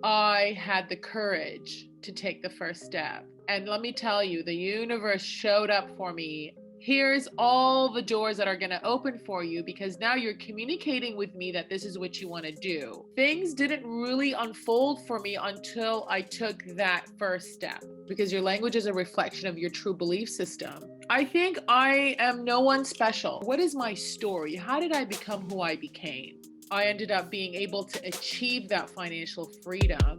I had the courage to take the first step. And let me tell you, the universe showed up for me. Here's all the doors that are going to open for you because now you're communicating with me that this is what you want to do. Things didn't really unfold for me until I took that first step because your language is a reflection of your true belief system. I think I am no one special. What is my story? How did I become who I became? I ended up being able to achieve that financial freedom,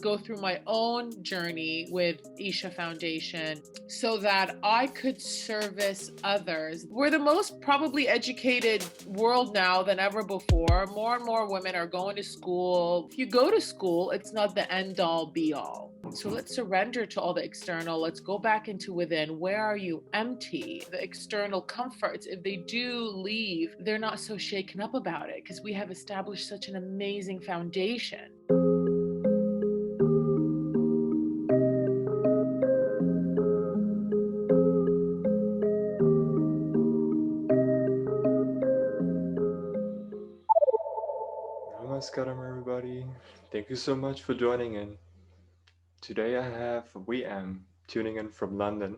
go through my own journey with Isha Foundation so that I could service others. We're the most probably educated world now than ever before. More and more women are going to school. If you go to school, it's not the end all be all. So let's surrender to all the external. Let's go back into within. Where are you empty? The external comforts, if they do leave, they're not so shaken up about it because we have established such an amazing foundation. Namaskaram, everybody. Thank you so much for joining in. Today I have Weam tuning in from London.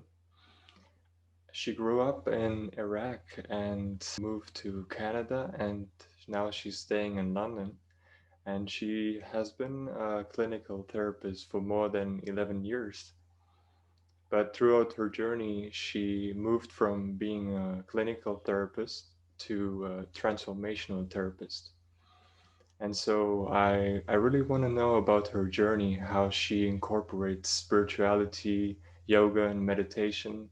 She grew up in Iraq and moved to Canada, and now she's staying in London. And she has been a clinical therapist for more than 11 years. But throughout her journey, she moved from being a clinical therapist to a transformational therapist. And so I really want to know about her journey, how she incorporates spirituality, yoga, and meditation,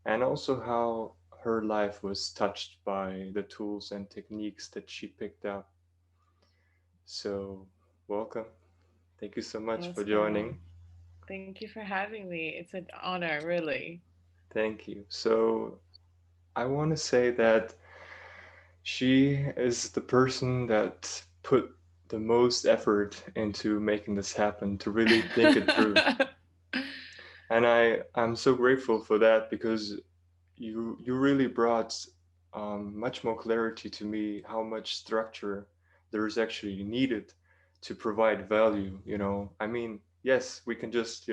and also how her life was touched by the tools and techniques that she picked up. So, welcome. Thank you so much for joining. Awesome. Thank you for having me. It's an honor, really. Thank you. So, I want to say that she is the person that put the most effort into making this happen to really think it through. And I'm so grateful for that because you really brought much more clarity to me how much structure there is actually needed to provide value. I mean, yes, we can just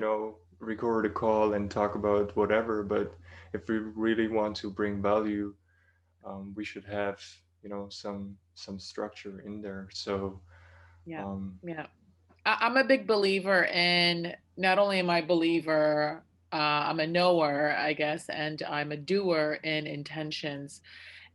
record a call and talk about whatever, but if we really want to bring value, we should have some structure in there. So Yeah, um, yeah. I'm a big believer in, not only am I a believer, I'm a knower, I guess, and I'm a doer in intentions.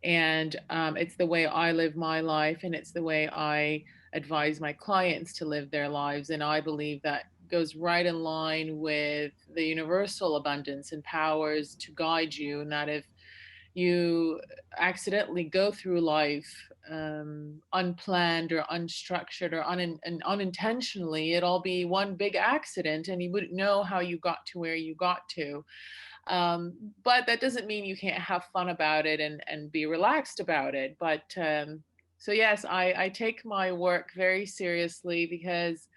And it's the way I live my life, and it's the way I advise my clients to live their lives. And I believe that goes right in line with the universal abundance and powers to guide you, and that if you accidentally go through life unplanned or unstructured or and unintentionally, it'll be one big accident and you wouldn't know how you got to where you got to. um, but that doesn't mean you can't have fun about it and be relaxed about it. But so yes, I take my work very seriously because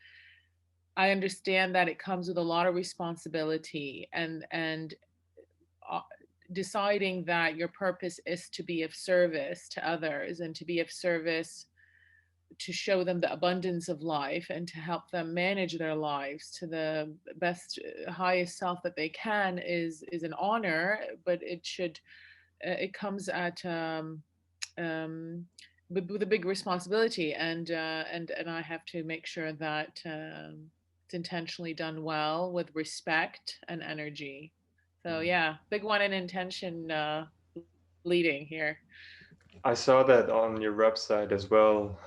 I understand that it comes with a lot of responsibility, and uh, deciding that your purpose is to be of service to others and to be of service to show them the abundance of life and to help them manage their lives to the best highest self that they can is an honor, but it should it comes at um, with a big responsibility, and I have to make sure that it's intentionally done well with respect and energy. So yeah, big one in intention leading here. I saw that on your website as well.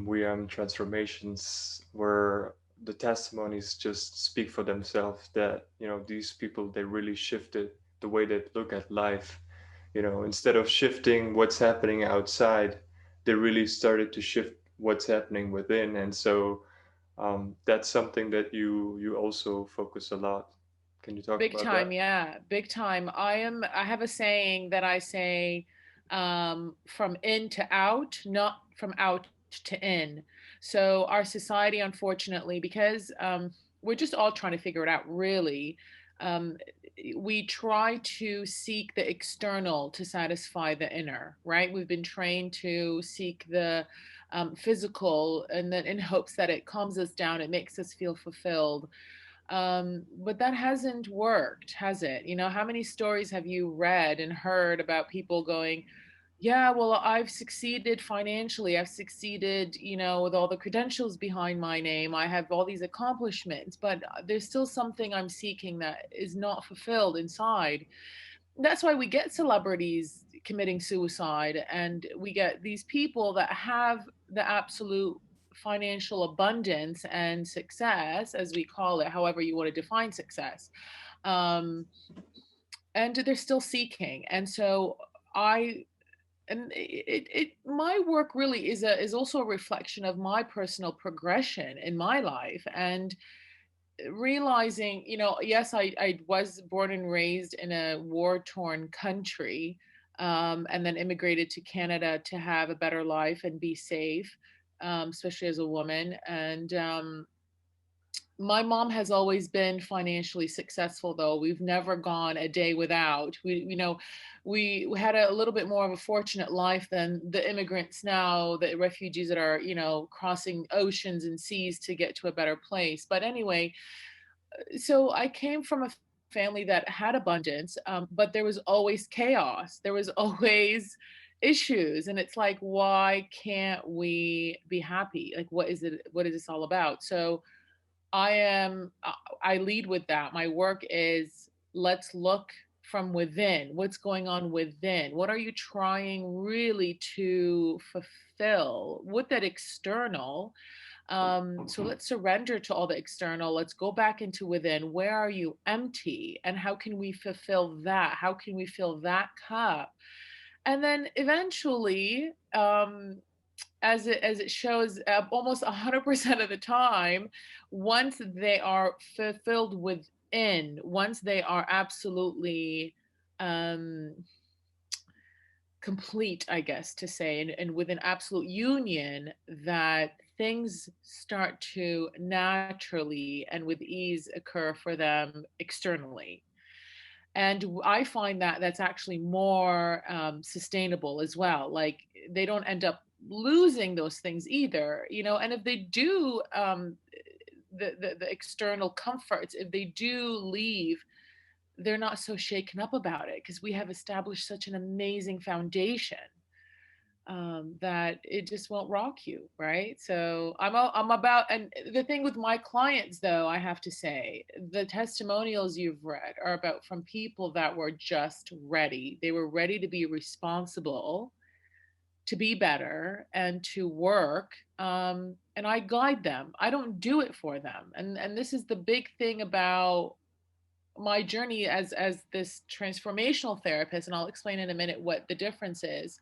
We transformations where the testimonies just speak for themselves that these people they really shifted the way they look at life. Instead of shifting what's happening outside, they really started to shift what's happening within. And so that's something that you also focus a lot. Can you talk Big about time, that? yeah, big time. I have a saying that I say, from in to out, not from out to in. So our society, unfortunately, because we're just all trying to figure it out, really. Um, we try to seek the external to satisfy the inner, right? We've been trained to seek the physical, and then in hopes that it calms us down, it makes us feel fulfilled. But that hasn't worked, has it? You know, how many stories have you read and heard about people going, yeah, well, I've succeeded financially. I've succeeded, you know, with all the credentials behind my name. I have all these accomplishments, but there's still something I'm seeking that is not fulfilled inside. That's why we get celebrities committing suicide, and we get these people that have the absolute financial abundance and success, as we call it, however you want to define success. Um, and they're still seeking. And so I my work really is also a reflection of my personal progression in my life, and realizing, you know, yes, I was born and raised in a war torn country, and then immigrated to Canada to have a better life and be safe, especially as a woman. And my mom has always been financially successful, though. We've never gone a day without. You know, we had a little bit more of a fortunate life than the immigrants now, the refugees that are, you know, crossing oceans and seas to get to a better place. But anyway, so I came from a family that had abundance, but there was always chaos. There was always issues, and it's like, why can't we be happy? Like, what is it? What is this all about? So I lead with that. My work is, let's look from within. What's going on within? What are you trying really to fulfill with that external? So let's surrender to all the external. Let's go back into within. Where are you empty? And how can we fulfill that? How can we fill that cup? And then eventually, as it shows, almost 100% of the time, once they are fulfilled within, once they are absolutely um, complete, I guess to say, and with an absolute union, that things start to naturally and with ease occur for them externally. And I find that that's actually more sustainable as well. Like, they don't end up losing those things either, you know. And if they do, the external comforts, if they do leave, they're not so shaken up about it, because we have established such an amazing foundation, that it just won't rock you, right? So I'm about, and the thing with my clients, though, I have to say, the testimonials you've read are about from people that were just ready. They were ready to be responsible, to be better, and to work. And I guide them. I don't do it for them. And this is the big thing about my journey as this transformational therapist, and I'll explain in a minute what the difference is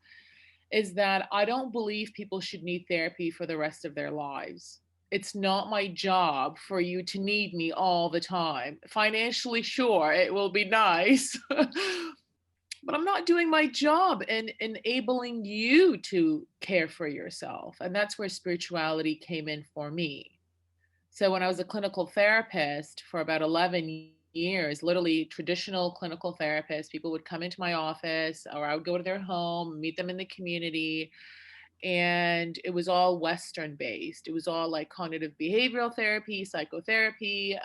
that I don't believe people should need therapy for the rest of their lives. It's not my job for you to need me all the time. Financially, sure, it will be nice, but I'm not doing my job in enabling you to care for yourself. And that's where spirituality came in for me. So when I was a clinical therapist for about 11 years, literally traditional clinical therapist, people would come into my office, or I would go to their home, meet them in the community, and it was all Western based. It was all like cognitive behavioral therapy, psychotherapy,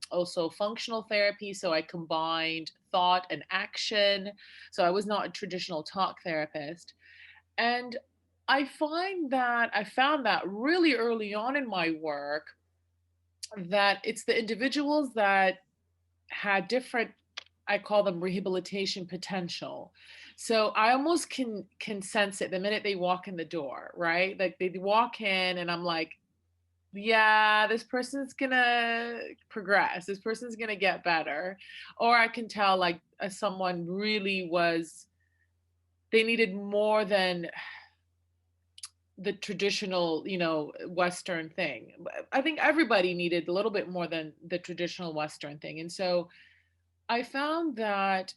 also functional therapy. So I combined thought and action. So I was not a traditional talk therapist. And I found that really early on in my work, that it's the individuals that had different, I call them rehabilitation potential. So I almost can sense it the minute they walk in the door, right? Like they walk in and I'm like, yeah, this person's gonna progress, this person's gonna get better. Or I can tell, like, someone really was, they needed more than the traditional, you know, Western thing. I think everybody needed a little bit more than the traditional Western thing. And so I found that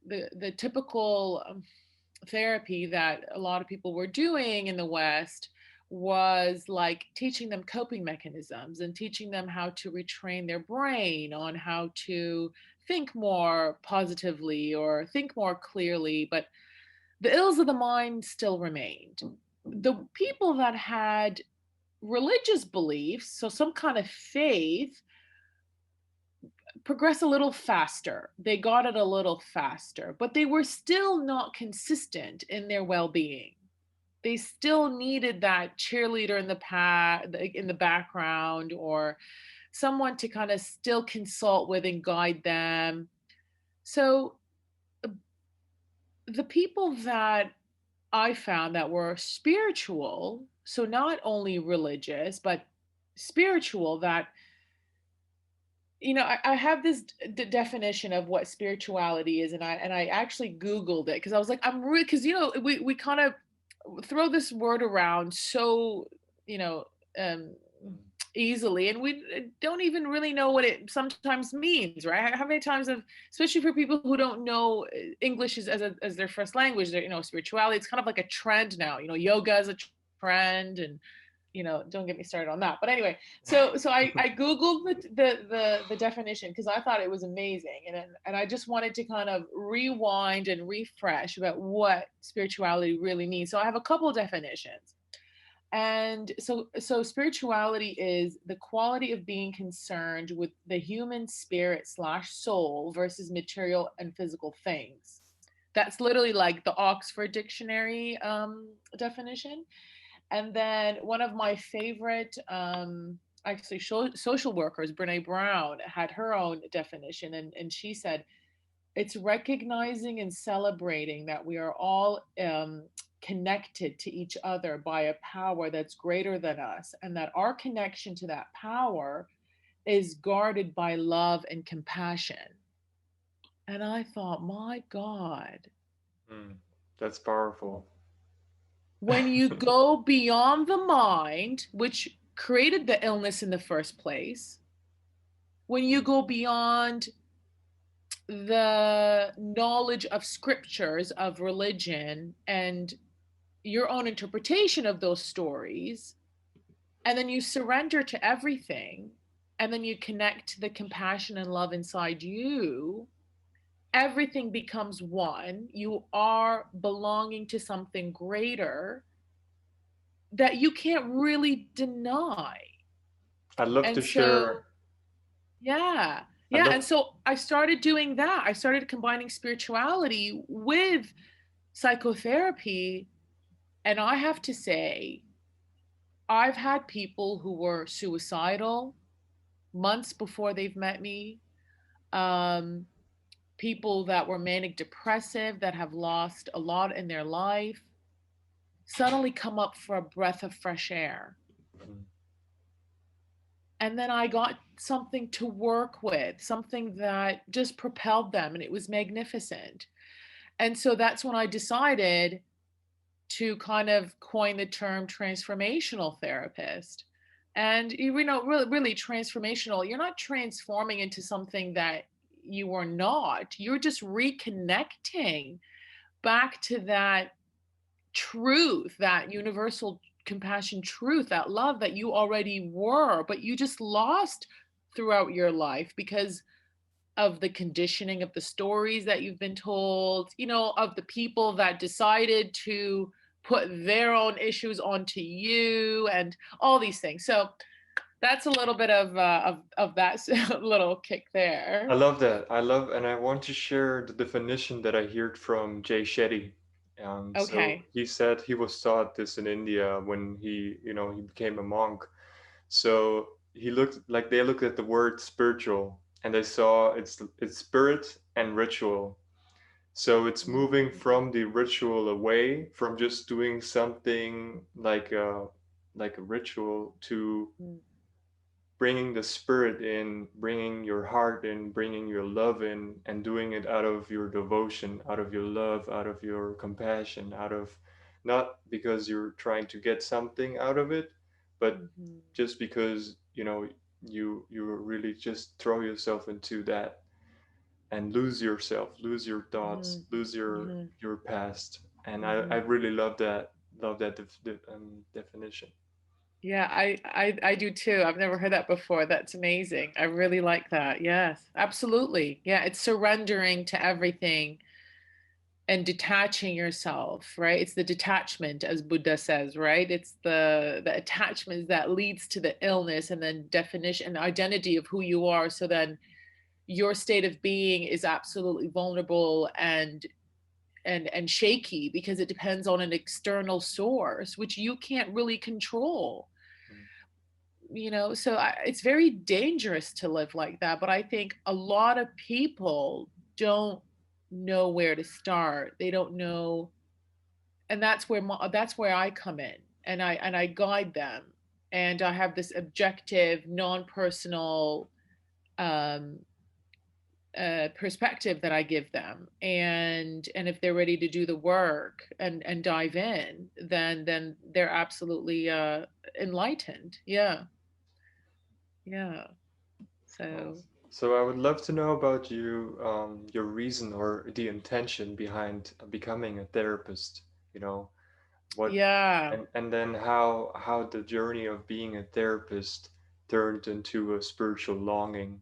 the typical therapy that a lot of people were doing in the West was like teaching them coping mechanisms and teaching them how to retrain their brain on how to think more positively or think more clearly. But the ills of the mind still remained. the people that had religious beliefs, so some kind of faith, progress a little faster. They got it a little faster, but they were still not consistent in their well-being. They still needed that cheerleader in the background, or someone to kind of still consult with and guide them. So the people that I found that were spiritual, so not only religious, but spiritual, that I have this definition of what spirituality is, and I actually Googled it because I was like, I'm really, because we kind of throw this word around so you know um easily, and we don't even really know what it sometimes means, right? How many times have, especially for people who don't know English as their first language, spirituality, it's kind of like a trend now. Yoga is a trend, and don't get me started on that. But anyway, so I googled the definition because I thought it was amazing, and I just wanted to kind of rewind and refresh about what spirituality really means. So I have a couple of definitions. And so spirituality is the quality of being concerned with the human spirit slash soul versus material and physical things. That's literally like the Oxford Dictionary definition. And then one of my favorite, actually, social workers, Brene Brown, had her own definition, and she said, it's recognizing and celebrating that we are all connected to each other by a power that's greater than us, and that our connection to that power is guarded by love and compassion. And I thought, my God, Mm, that's powerful. when you go beyond the mind, which created the illness in the first place, when you go beyond the knowledge of scriptures of religion and your own interpretation of those stories, and then you surrender to everything, and then you connect to the compassion and love inside you, everything becomes one. You are belonging to something greater that you can't really deny. I'd love to And share. so, yeah. I'd Yeah. love. And so I started doing that. I started combining spirituality with psychotherapy. And I have to say, I've had people who were suicidal months before they've met me, um, people that were manic depressive that have lost a lot in their life suddenly come up for a breath of fresh air. Mm, And then I got something to work with, something that just propelled them, and it was magnificent. And so that's when I decided to kind of coin the term transformational therapist. And really transformational, you're not transforming into something that you are not. You're just reconnecting back to that truth, that universal compassion truth, that love that you already were, but you just lost throughout your life because of the conditioning of the stories that you've been told, of the people that decided to put their own issues onto you, and all these things. So that's a little bit of that little kick I there. love that. And I want to share the definition that I heard from Jay Shetty. So Okay. he said he was taught this in India when he became a monk. So they looked at the word spiritual, and they saw it's spirit and ritual. So it's moving Mm-hmm. from the ritual away from just doing something like a ritual to bringing the spirit in, bringing your heart in, bringing your love in, and doing it out of your devotion, out of your love, out of your compassion, out of not because you're trying to get something out of it, but Mm-hmm. just because you really just throw yourself into that and lose yourself, lose your thoughts, Mm-hmm. lose your Mm-hmm. your past. And I Mm-hmm. really love that definition. Yeah, I do too. I've never heard that before. That's amazing. I really like that. Yes, absolutely. Yeah, it's surrendering to everything and detaching yourself, right? It's the detachment, as Buddha says, right? It's the attachments that leads to the illness, and then definition and identity of who you are. So then your state of being is absolutely vulnerable and shaky because it depends on an external source which you can't really control. Mm. So it's very dangerous to live like that, but I think a lot of people don't know where to start. They don't know, and that's where I come in, and I guide them, and I have this objective, non-personal um, perspective that I give them, and if they're ready to do the work and dive in, then they're absolutely enlightened. Yeah, yeah. Well, So so I would love to know about your reason or the intention behind becoming a therapist. You know, what, yeah, and then how the journey of being a therapist turned into a spiritual longing.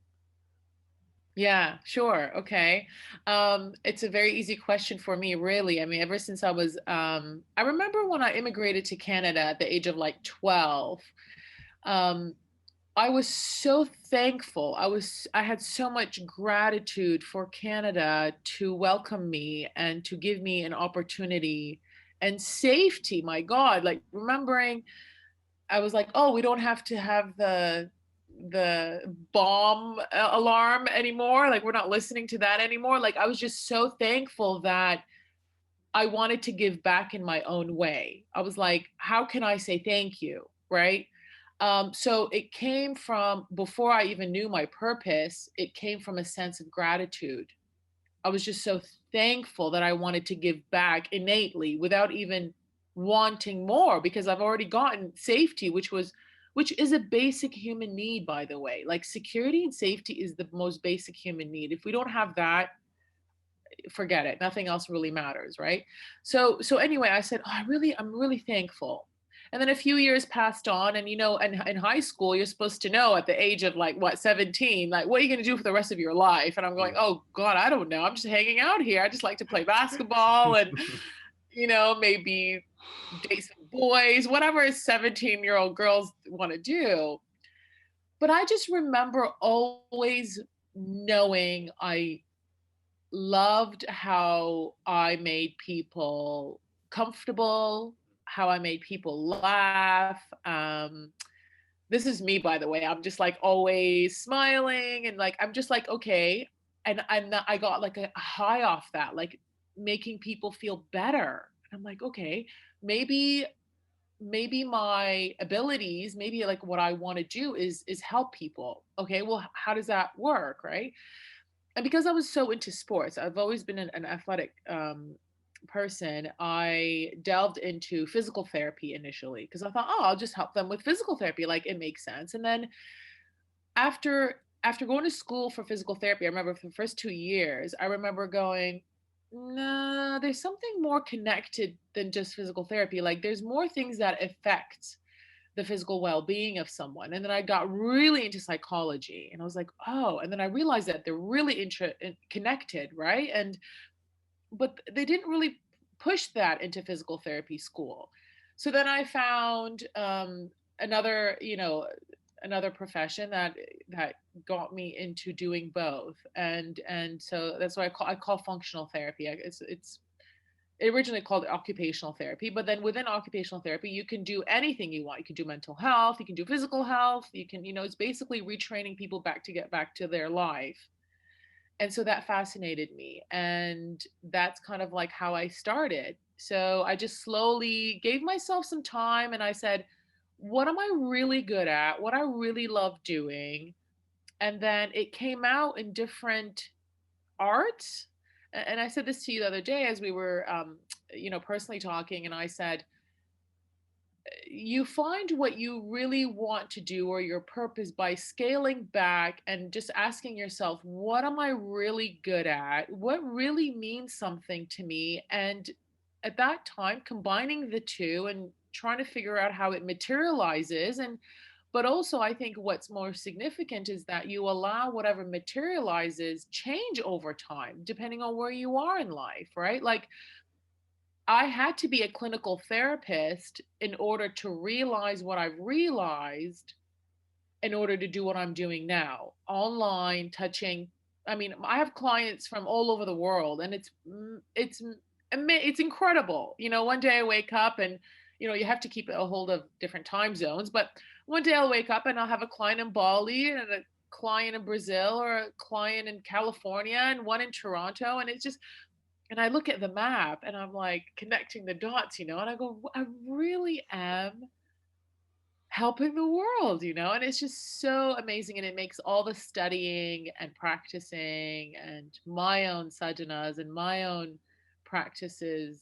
yeah, sure, okay. It's a very easy question for me, really. I mean, ever since I remember when I immigrated to Canada at the age of like 12. um, I was so thankful. I had so much gratitude for Canada to welcome me and to give me an opportunity and safety. My God, like remembering I was like, "Oh, we don't have to have the bomb alarm anymore. Like we're not listening to that anymore." Like I was just so thankful that I wanted to give back in my own way. I was like, how can I say thank you? Right. So it came from before I even knew my purpose, it came from a sense of gratitude. I was just so thankful that I wanted to give back innately without even wanting more because I've already gotten safety, which is a basic human need, by the way. Like security and safety is the most basic human need. If we don't have that, forget it, nothing else really matters, right? So anyway, I said, oh, I'm really thankful. And then a few years passed on, and in high school you're supposed to know at the age of like what, 17, like what are you going to do for the rest of your life? And I'm going, Yeah. oh God, I don't know, I'm just hanging out here, I just like to play basketball and maybe date some boys, whatever 17-year-old girls want to do. But I just remember always knowing I loved how I made people comfortable, how I made people laugh. This is me, by the way. I'm just like always smiling and like I'm just like okay, and I got like a high off that, like making people feel better. I'm like okay, maybe my abilities, maybe like what I want to do is help people. Okay, well, how does that work, right? And because I was so into sports, I've always been an athletic person. I delved into physical therapy initially because I thought, oh, I'll just help them with physical therapy. Like it makes sense. And then after going to school for physical therapy, I remember for the first 2 years, I remember going, nah, there's something more connected than just physical therapy. Like there's more things that affect the physical well-being of someone. And then I got really into psychology, and I was like, oh, and then I realized that they're really connected, right? And but they didn't really push that into physical therapy school. So then I found another another profession that got me into doing both, and so that's what I call functional therapy. It's originally called occupational therapy, but then within occupational therapy, you can do anything you want. You can do mental health, you can do physical health, you can, it's basically retraining people back to get back to their life. And so that fascinated me. And that's kind of like how I started. So I just slowly gave myself some time and I said, what am I really good at? What I really love doing? And then it came out in different art. And I said this to you the other day as we were, personally talking. And I said, you find what you really want to do or your purpose by scaling back and just asking yourself, what am I really good at? What really means something to me? And at that time, combining the two and trying to figure out how it materializes. And But also, I think what's more significant is that you allow whatever materializes change over time, depending on where you are in life, right? Like, I had to be a clinical therapist in order to realize what I've realized in order to do what I'm doing now, online, touching. I mean, I have clients from all over the world, and it's incredible. One day I wake up and you have to keep a hold of different time zones, but one day I'll wake up and I'll have a client in Bali and a client in Brazil or a client in California and one in Toronto, and it's just and I look at the map and I'm like connecting the dots, and I go, I really am helping the world, and it's just so amazing. And it makes all the studying and practicing and my own sadhanas and my own practices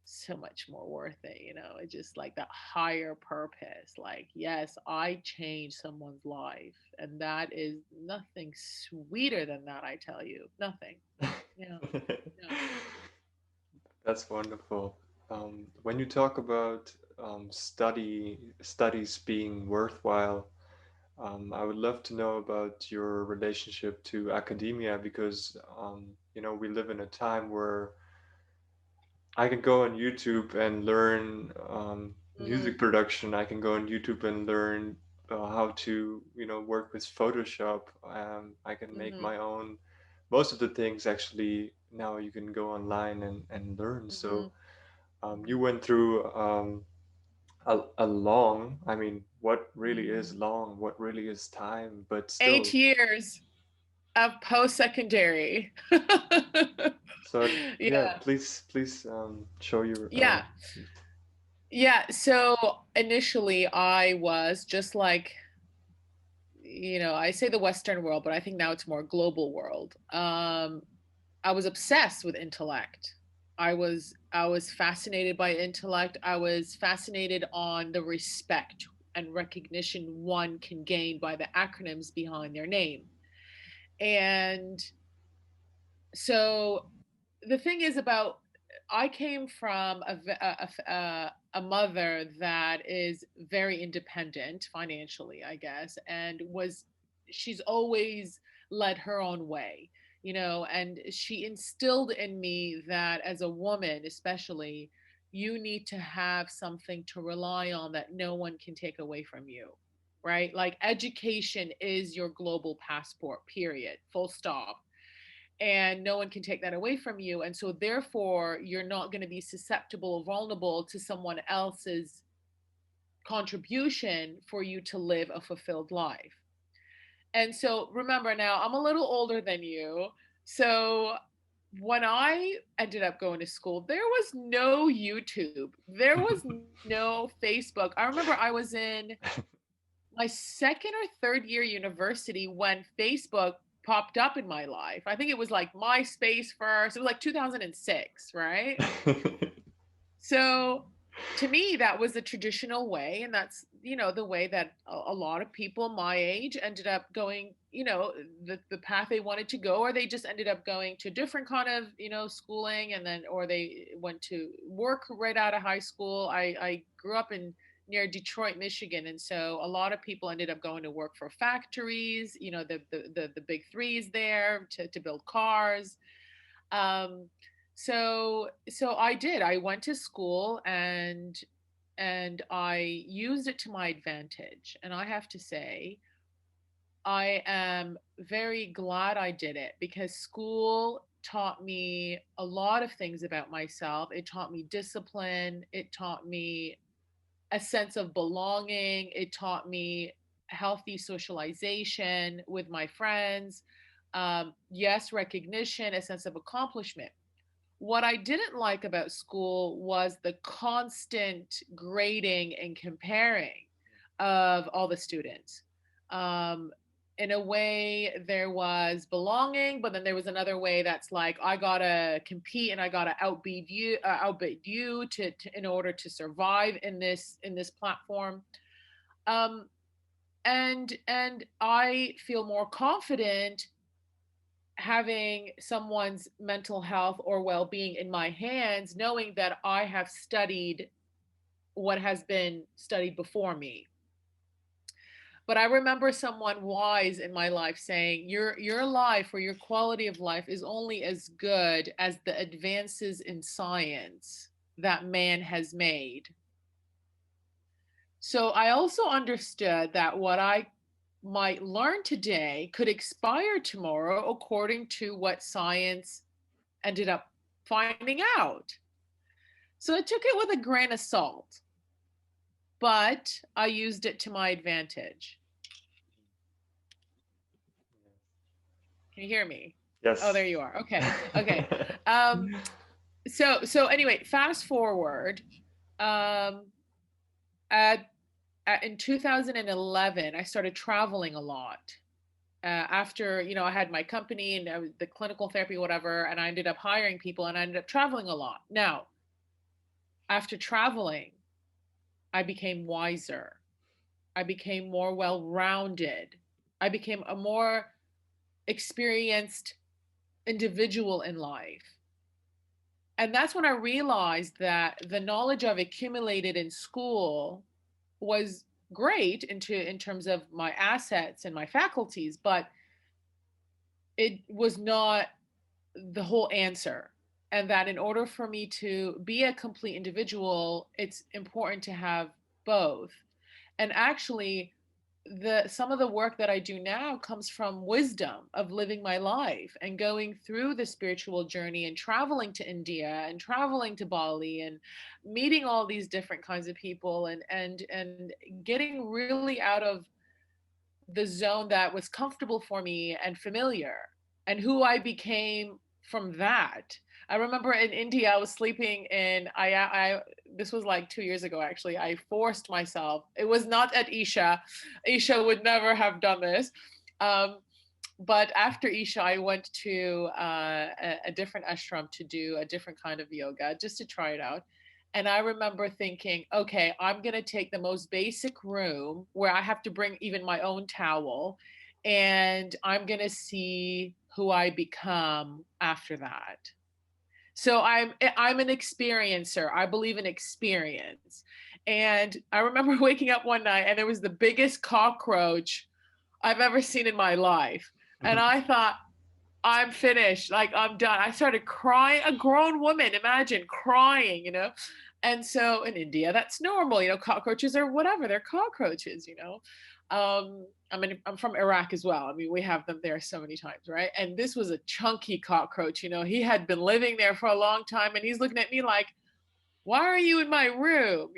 so much more worth it. It's just like that higher purpose. Like, yes, I changed someone's life, and that is nothing sweeter than that, I tell you. Nothing. Yeah. No. That's wonderful. When you talk about studies being worthwhile, I would love to know about your relationship to academia because we live in a time where I can go on YouTube and learn music Mm-hmm. production. I can go on YouTube and learn how to, work with Photoshop. I can make Mm-hmm. my own. Most of the things actually now you can go online and learn. Mm-hmm. So you went through a long, I mean, what really is Mm-hmm. long? What really is time? But Eight still, years of post-secondary. so yeah, Yeah. please show your Yeah. Yeah. So initially, I was just like, I say the Western world, but I think now it's more global world. I was obsessed with intellect. I was fascinated by intellect. I was fascinated on the respect and recognition one can gain by the acronyms behind their name. And so the thing is about I came from a mother that is very independent financially, I guess, and she's always led her own way, and she instilled in me that as a woman, especially, you need to have something to rely on that no one can take away from you, right? Like education is your global passport, period, full stop, and no one can take that away from you, and so therefore you're not going to be susceptible or vulnerable to someone else's contribution for you to live a fulfilled life. And so remember, now I'm a little older than you, so when I ended up going to school, there was no YouTube, there was no Facebook. I remember I was in my second or third year university when Facebook popped up in my life. I think it was like MySpace first. It was like 2006, right? So to me, that was the traditional way. And that's, the way that a lot of people my age ended up going, the path they wanted to go, or they just ended up going to different kind of, schooling, and then, or they went to work right out of high school. I grew up in near Detroit, Michigan. And so a lot of people ended up going to work for factories, the big threes there to build cars. Um, so I did. I went to school and I used it to my advantage. And I have to say, I am very glad I did it because school taught me a lot of things about myself. It taught me discipline. It taught me a sense of belonging. It taught me healthy socialization with my friends. Yes, recognition, a sense of accomplishment. What I didn't like about school was the constant grading and comparing of all the students. Um, in a way, there was belonging, but then there was another way that's like I gotta compete and I gotta outbid you in order to survive in this platform. Um, and I feel more confident having someone's mental health or well-being in my hands, knowing that I have studied what has been studied before me. But I remember someone wise in my life saying, your life or your quality of life is only as good as the advances in science that man has made. So I also understood that what I might learn today could expire tomorrow according to what science ended up finding out. So I took it with a grain of salt, but I used it to my advantage. Can you hear me? Oh, Yes. there you are. Okay. Okay. Um, so anyway, fast forward. Um, at, in 2011, I started traveling a lot. After I had my company and the clinical therapy, whatever, and I ended up hiring people, and I ended up traveling a lot. Now, after traveling, I became wiser. I became more well-rounded. I became a more experienced individual in life. And that's when I realized that the knowledge I've accumulated in school was great in terms of my assets and my faculties, but it was not the whole answer. And that in order for me to be a complete individual, it's important to have both. And actually, the some of the work that I do now comes from wisdom of living my life and going through the spiritual journey and traveling to India and traveling to Bali and meeting all these different kinds of people and getting really out of the zone that was comfortable for me and familiar, and who I became from that. I remember in India, I was sleeping in, this was like 2 years ago, actually. I forced myself. It was not at Isha. Isha would never have done this. Um, but after Isha, I went to a different ashram to do a different kind of yoga just to try it out. And I remember thinking, okay, I'm going to take the most basic room where I have to bring even my own towel, and I'm going to see who I become after that. So I'm an experiencer. I believe in experience. And I remember waking up one night and there was the biggest cockroach I've ever seen in my life. And I thought, I'm finished. Like, I'm done. I started crying. A grown woman, imagine crying. And so in India, that's normal. Cockroaches or whatever, they're cockroaches. I mean, I'm from Iraq as well. I mean, we have them there so many times, right? And this was a chunky cockroach. He had been living there for a long time, and he's looking at me like, why are you in my room?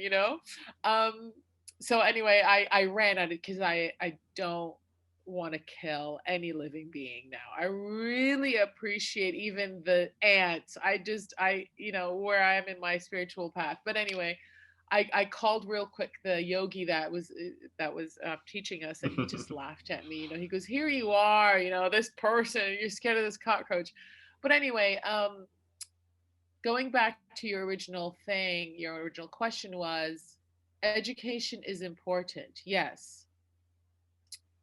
um so anyway, I ran at it because I don't want to kill any living being now. I really appreciate even the ants. Where I am in my spiritual path. But anyway, I called real quick the yogi that was teaching us, and he just laughed at me. He goes, here you are, this person, you're scared of this cockroach. But anyway, going back to your original question was, education is important. Yes.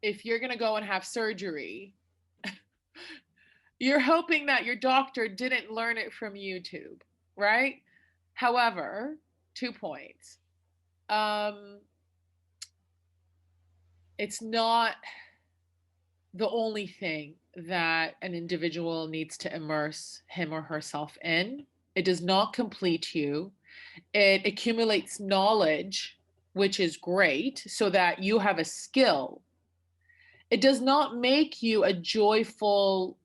If you're going to go and have surgery, you're hoping that your doctor didn't learn it from YouTube, right? However, 2 points. Um, it's not the only thing that an individual needs to immerse him or herself in. It does not complete you. It accumulates knowledge, which is great, so that you have a skill. It does not make you a joyful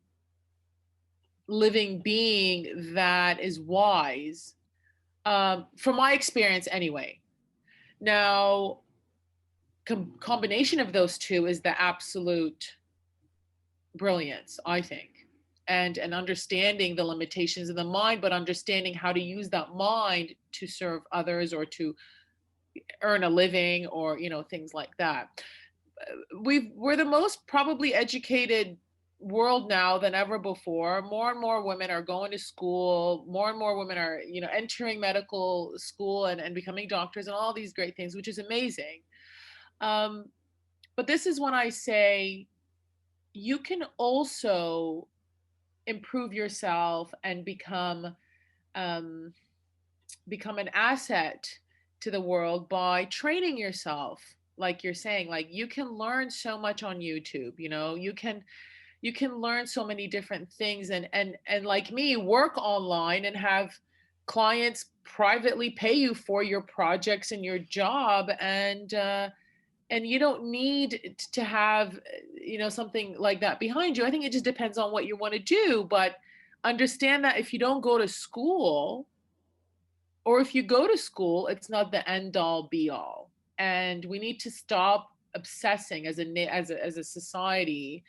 living being that is wise, from my experience anyway. Now, combination of those two is the absolute brilliance, I think. And understanding the limitations of the mind, but understanding how to use that mind to serve others or to earn a living, or things like that. We're the most probably educated world now than ever before. More and more women are going to school. More and more women are entering medical school and becoming doctors and all these great things, which is amazing. um, but this is when I say you can also improve yourself and become an asset to the world by training yourself like you're saying, like you can learn so much on YouTube, you can learn so many different things, and like me, work online and have clients privately pay you for your projects and your job, and you don't need to have something like that behind you. I think it just depends on what you want to do, but understand that if you don't go to school, or if you go to school, it's not the end all be all. And we need to stop obsessing as a society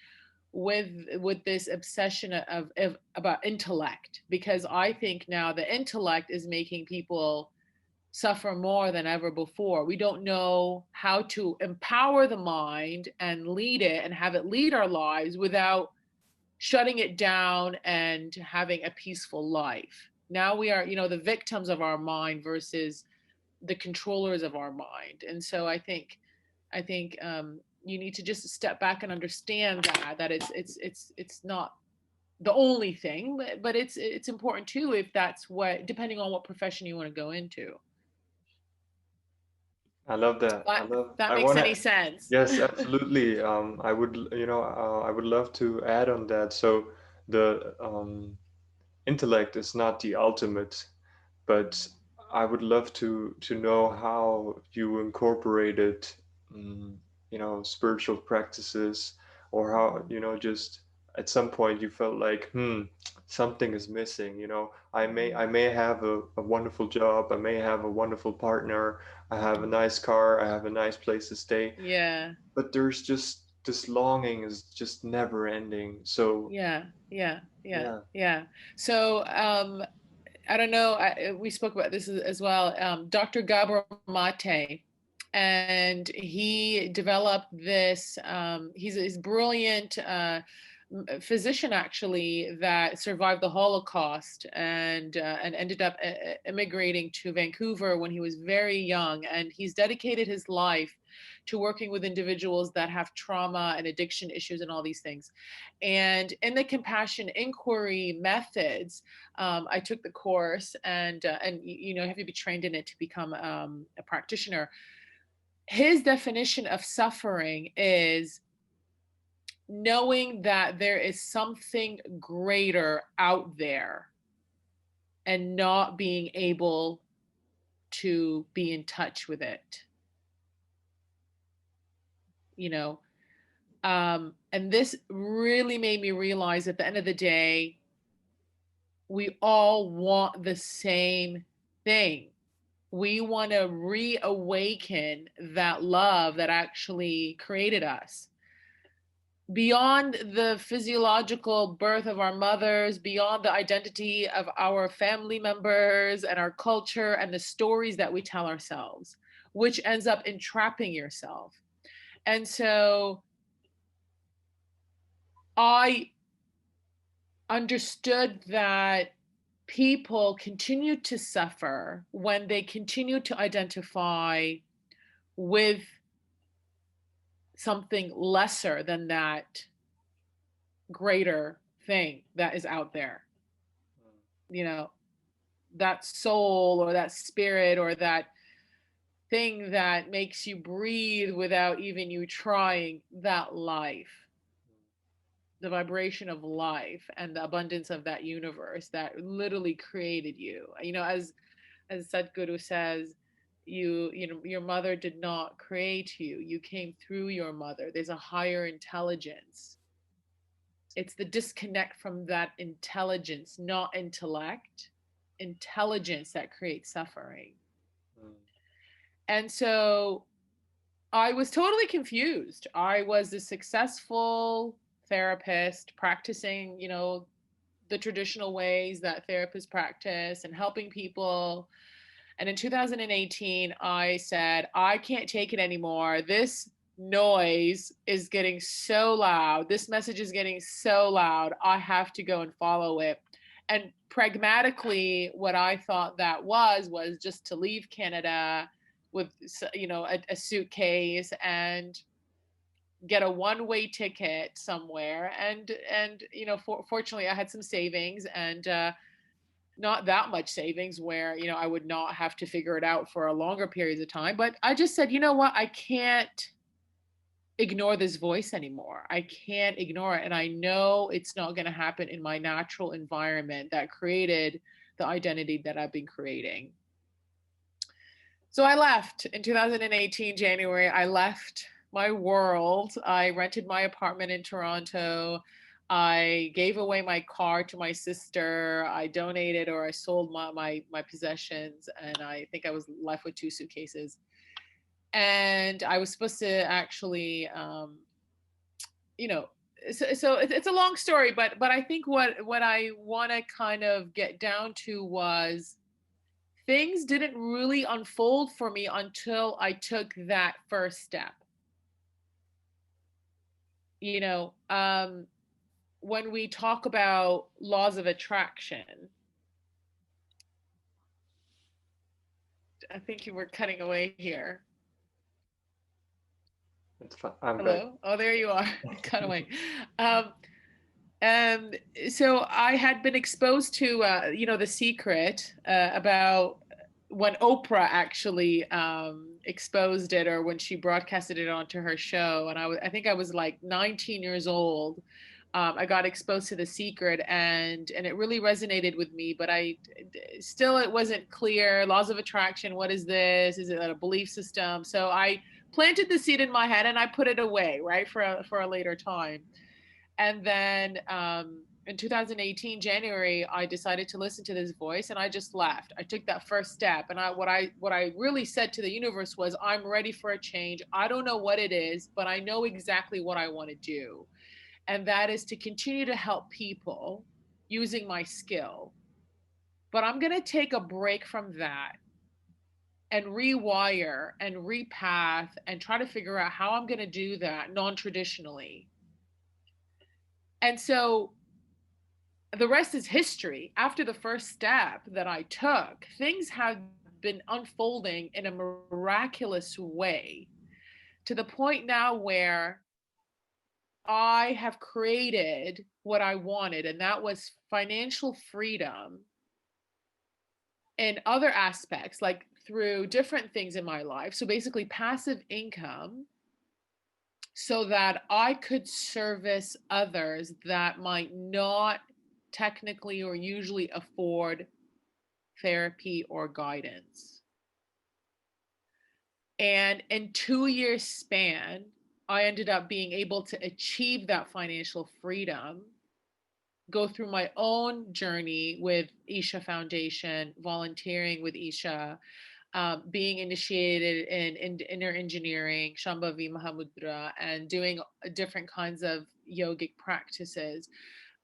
with this obsession of about intellect, because I think now the intellect is making people suffer more than ever before. We don't know how to empower the mind and lead it and have it lead our lives without shutting it down and having a peaceful life. Now we are, the victims of our mind versus the controllers of our mind. And so I think you need to just step back and understand that it's not the only thing, but it's important too, if that's what, depending on what profession you want to go into. I love that. But I love. that I makes want any to. sense. Yes, absolutely. I would, I would love to add on that. So the intellect is not the ultimate, but I would love to know how you incorporated, um, spiritual practices, or how, Mhm. just at some point you felt like, something is missing. I Mhm. may have a wonderful job, I may have a wonderful partner, I have a Mhm. nice car, I have a nice place to stay, Yeah, but there's just this longing is just never ending. So yeah, yeah, yeah, yeah. yeah. So I don't know. We spoke about this as well. Dr. Gabor Mate, and he developed this. He's brilliant physician, actually, that survived the Holocaust and ended up immigrating to Vancouver when he was very young, and he's dedicated his life to working with individuals that have trauma and addiction issues and all these things. And in the compassion inquiry methods, I took the course, and you have to be trained in it to become a practitioner. His definition of suffering is knowing that there is something greater out there and not being able to be in touch with it, you know. And this really made me realize at the end of the day, we all want the same thing. We want to reawaken that love that actually created us. Beyond the physiological birth of our mothers, beyond the identity of our family members and our culture and the stories that we tell ourselves, which ends up entrapping yourself. And so I understood that people continue to suffer when they continue to identify with something lesser than that greater thing that is out there. You know, that soul or that spirit or that thing that makes you breathe without even you trying, that life, the vibration of life and the abundance of that universe that literally created you. As Sadhguru says, your mother did not create you. You came through your mother. There's a higher intelligence. It's the disconnect from that intelligence, not intellect, intelligence that creates suffering. Mm, And so I was totally confused. I was a successful therapist practicing, the traditional ways that therapists practice and helping people. And in 2018, I said, I can't take it anymore. This noise is getting so loud. This message is getting so loud. I have to go and follow it. And pragmatically, what I thought that was just to leave Canada with, a suitcase and get a one-way ticket somewhere. And fortunately, I had some savings, and not that much savings where, I would not have to figure it out for a longer periods of time. But I just said, you know what? I can't ignore this voice anymore. I can't ignore it. And I know it's not going to happen in my natural environment that created the identity that I've been creating. So I left in 2018, January. I left my world. I rented my apartment in Toronto. I gave away my car to my sister. I donated or I sold my possessions. And I think I was left with 2 suitcases. And I was supposed to actually, you know, so it's a long story, but I think what I want to kind of get down to was things didn't really unfold for me until I took that first step. You know, when we talk about laws of attraction, I think you were cutting away here. It's fine. I'm back. Hello? Oh, there you are. Cut away. Um, and so I had been exposed to, The Secret about when Oprah actually exposed it, or when she broadcasted it onto her show. And I think I was like 19 years old. I got exposed to The Secret, and it really resonated with me. But it wasn't clear. Laws of attraction. What is this? Is it a belief system? So I planted the seed in my head and I put it away, right, for a later time. And then in 2018 January, I decided to listen to this voice, and I just left. I took that first step, and what I really said to the universe was, I'm ready for a change. I don't know what it is, but I know exactly what I want to do, and that is to continue to help people using my skill. But I'm going to take a break from that and rewire and repath and try to figure out how I'm going to do that non-traditionally. And so the rest is history. After the first step that I took, things have been unfolding in a miraculous way, to the point now where I have created what I wanted, and that was financial freedom in other aspects, like through different things in my life. So basically, passive income, so that I could service others that might not technically or usually afford therapy or guidance. And in 2 years span, I ended up being able to achieve that financial freedom, go through my own journey with Isha Foundation, volunteering with Isha, being initiated in inner engineering, Shambhavi Mahamudra, and doing different kinds of yogic practices,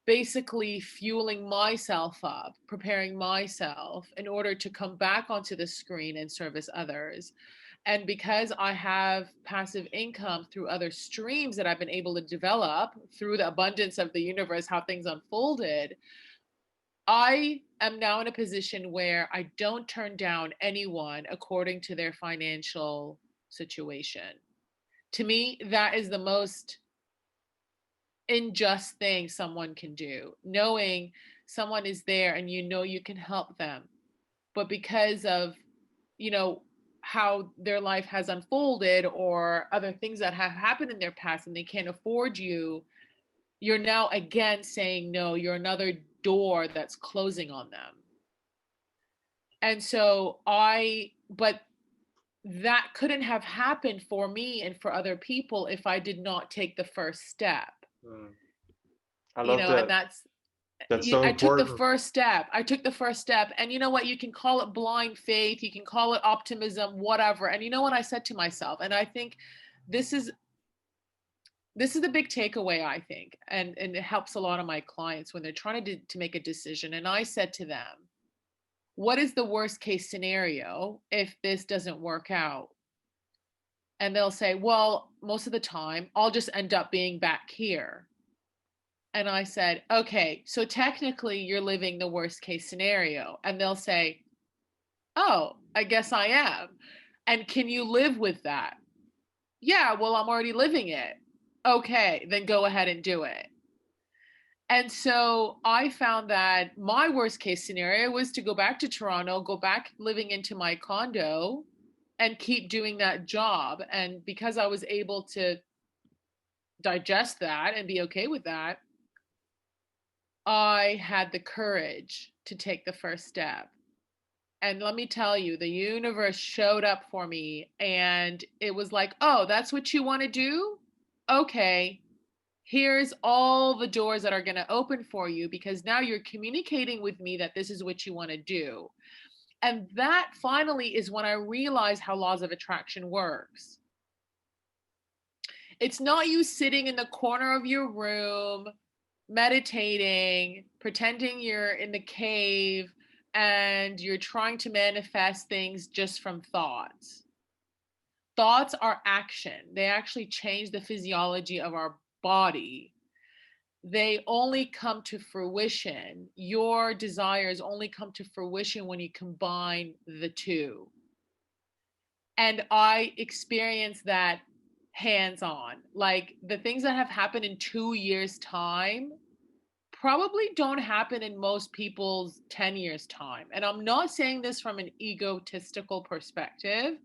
basically fueling myself up, preparing myself in order to come back onto the screen and service others. And because I have passive income through other streams that I've been able to develop through the abundance of the universe, how things unfolded, I am now in a position where I don't turn down anyone according to their financial situation. To me, that is the most unjust thing someone can do, knowing someone is there and you can help them. But because of, you know, how their life has unfolded or other things that have happened in their past and they can't afford you, you're now again saying no, you're another door that's closing on them. And so but that couldn't have happened for me and for other people if I did not take the first step. Mm. I love And that. That's so I took the important. first step. I took the first step. And you know what? You can call it blind faith, you can call it optimism, whatever. And you know what I said to myself? And I think this is the big takeaway, I think, and it helps a lot of my clients when they're trying to make a decision. And I said to them, what is the worst case scenario if this doesn't work out? And they'll say, well, most of the time I'll just end up being back here. And I said, okay, so technically you're living the worst case scenario. And they'll say, oh, I guess I am. And can you live with that? Yeah, well, I'm already living it. Okay, then go ahead and do it. And so I found that my worst case scenario was to go back to Toronto, go back living into my condo and keep doing that job. And because I was able to digest that and be okay with that, I had the courage to take the first step. And let me tell you, the universe showed up for me and it was like, oh, that's what you want to do? Okay, here's all the doors that are going to open for you because now you're communicating with me that this is what you want to do. And that finally is when I realized how laws of attraction works. It's not you sitting in the corner of your room, meditating, pretending you're in the cave, and you're trying to manifest things just from thoughts. Thoughts are action, they actually change the physiology of our body. They only come to fruition. Your desires only come to fruition when you combine the two. And I experienced that hands on. Like the things that have happened in 2 years' time probably don't happen in most people's 10 years' time. And I'm not saying this from an egotistical perspective.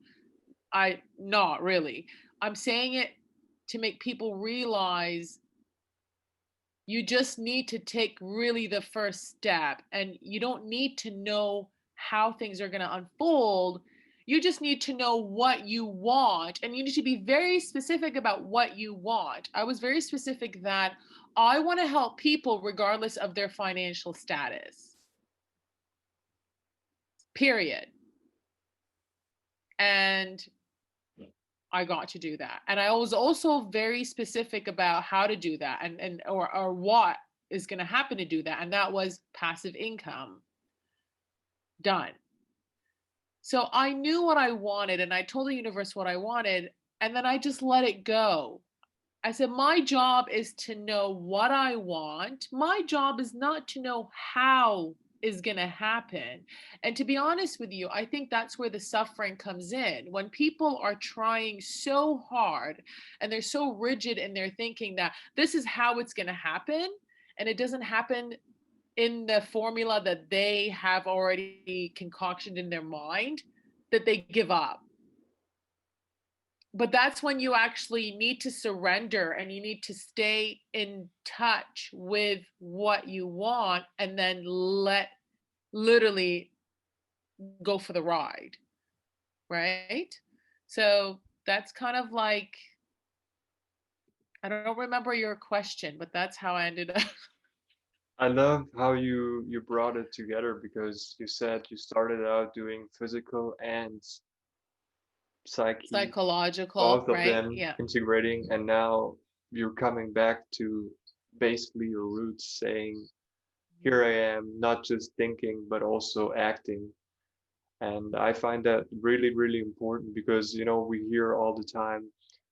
Not really. I'm saying it to make people realize you just need to take really the first step and you don't need to know how things are going to unfold. You just need to know what you want and you need to be very specific about what you want. I was very specific that I want to help people regardless of their financial status, period. And I got to do that. And I was also very specific about how to do that or what is going to happen to do that. And that was passive income. Done. So I knew what I wanted and I told the universe what I wanted. And then I just let it go. I said, my job is to know what I want. My job is not to know how is going to happen. And to be honest with you, I think that's where the suffering comes in. When people are trying so hard and they're so rigid in their thinking that this is how it's going to happen, and it doesn't happen in the formula that they have already concocted in their mind, that they give up. But that's when you actually need to surrender and you need to stay in touch with what you want and then let literally go for the ride, right? So that's kind of like, I don't remember your question, but that's how I ended up. I love how you brought it together because you said you started out doing physical and psyche, Psychological, both of right? them Yeah. integrating, and now you're coming back to basically your roots, saying, "Here I am, not just thinking, but also acting." And I find that really, really important because, we hear all the time,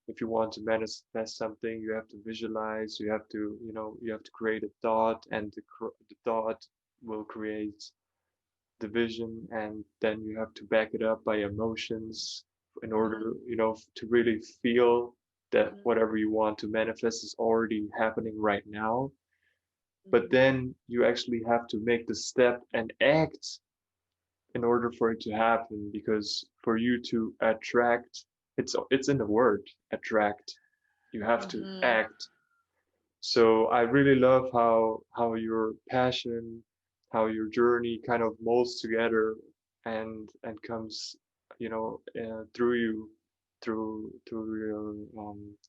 if you want to manifest something, you have to visualize, you have to create a thought, and the thought will create the vision, and then you have to back it up by emotions in Mm-hmm. order, to really feel that Mm-hmm. whatever you want to manifest is already happening right now. But Mm-hmm. then you actually have to make the step and act in order for it to happen, because for you to attract, it's in the word attract, you have to Mm-hmm. act. So I really love how your passion, how your journey kind of molds together and comes, through you, through your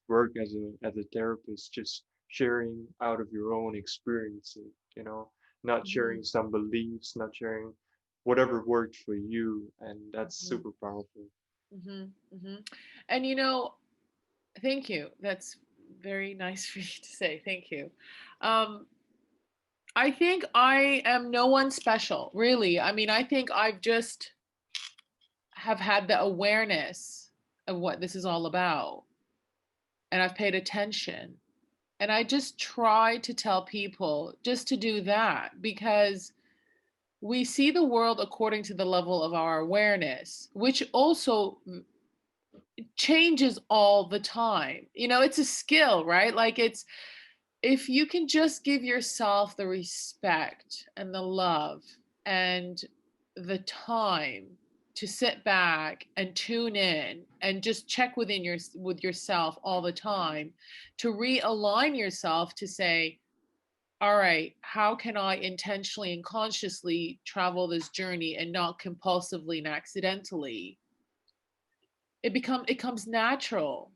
work as a therapist, just sharing out of your own experiences, not Mm-hmm. sharing some beliefs, not sharing whatever worked for you, and that's Mm-hmm. super powerful. Mm-hmm. Mm-hmm. And thank you. That's very nice for you to say. Thank you. Um, I think I am no one special, really. I mean, I think I've just have had the awareness of what this is all about, and I've paid attention. And I just try to tell people just to do that because we see the world according to the level of our awareness, which also changes all the time. It's a skill, right? Like if you can just give yourself the respect and the love and the time to sit back and tune in and just check with yourself all the time, to realign yourself to say, all right, how can I intentionally and consciously travel this journey and not compulsively and accidentally, it comes natural.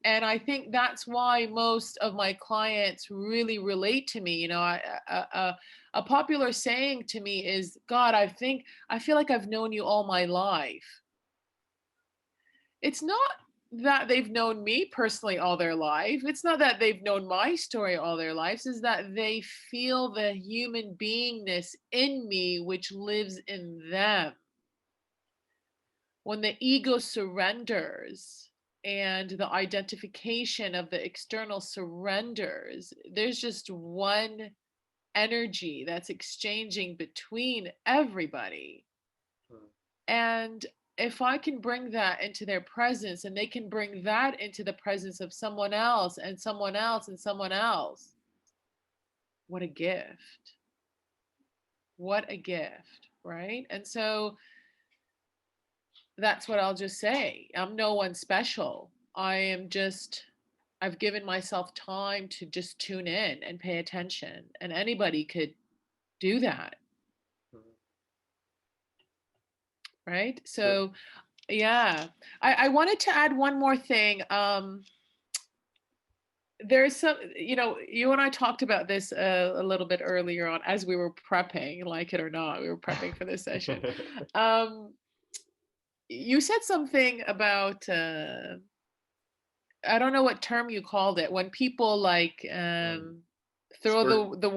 And I think that's why most of my clients really relate to me. A popular saying to me is, God, I feel like I've known you all my life. It's not that they've known me personally all their life. It's not that they've known my story all their lives. Is that they feel the human beingness in me, which lives in them. When the ego surrenders and the identification of the external surrenders, there's just one energy that's exchanging between everybody. Mm, And if I can bring that into their presence and they can bring that into the presence of someone else and someone else and someone else, what a gift. What a gift, right? And so that's what I'll just say. I'm no one special. I've given myself time to just tune in and pay attention, and anybody could do that, mm. right? But So, yeah, I wanted to add one more thing. There's some, you and I talked about this a little bit earlier on as we were prepping, like it or not, we were prepping for this session. Um, you said something about I don't know what term you called it, when people like um, throw spir- the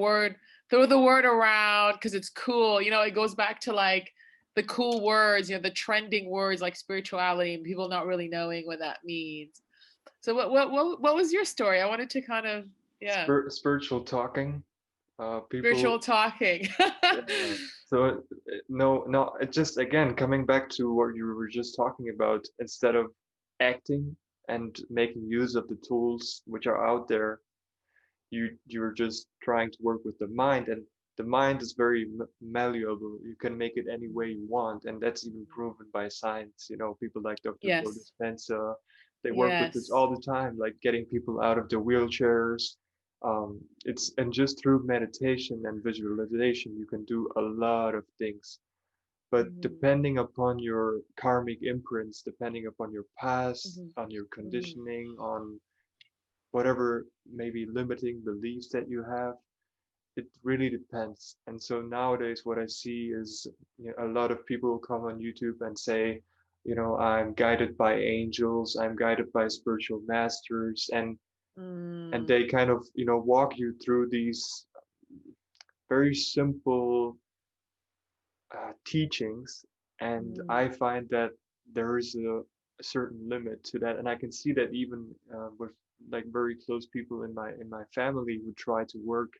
word around because it's cool. It goes back to like the cool words, the trending words like spirituality, and people not really knowing what that means. So what was your story? I wanted to kind of, yeah, spiritual talking. spiritual People, talking. yeah. So no, no. It just again coming back to what you were just talking about. Instead of acting and making use of the tools which are out there, you're just trying to work with the mind, and the mind is very malleable. You can make it any way you want, and that's even proven by science. People like Dr. Joe Yes. Dispenza, they work with this Yes. all the time, like getting people out of their wheelchairs. It's and just through meditation and visualization, you can do a lot of things. But Mm-hmm. depending upon your karmic imprints, depending upon your past, Mm-hmm. on your Mm-hmm. conditioning, on whatever maybe limiting beliefs that you have, it really depends. And so nowadays, what I see is, a lot of people come on YouTube and say, I'm guided by angels, I'm guided by spiritual masters, and Mm. they kind of, walk you through these very simple teachings. And Mm. I find that there is a certain limit to that, and I can see that even with like very close people in my family who try to work,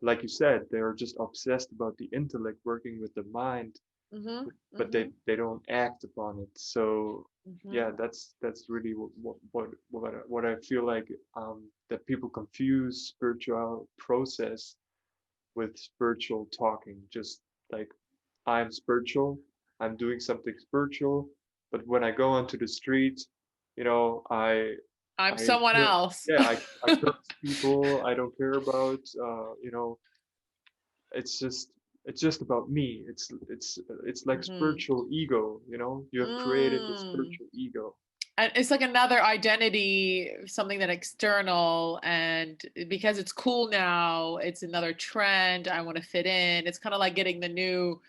like you said, they're just obsessed about the intellect working with the mind, Mm-hmm. but Mm-hmm. they don't act upon it. So Mm-hmm. yeah, that's really what I feel like, that people confuse spiritual process with spiritual talking. Just like, I'm spiritual, I'm doing something spiritual, but when I go onto the street, you know, I I'm I someone cur- else. yeah, I curse people. I don't care about, it's just about me. It's like Mm-hmm. spiritual ego, you have created the Mm. spiritual ego. And it's like another identity, something that external, and because it's cool now, it's another trend. I want to fit in. It's kind of like getting the new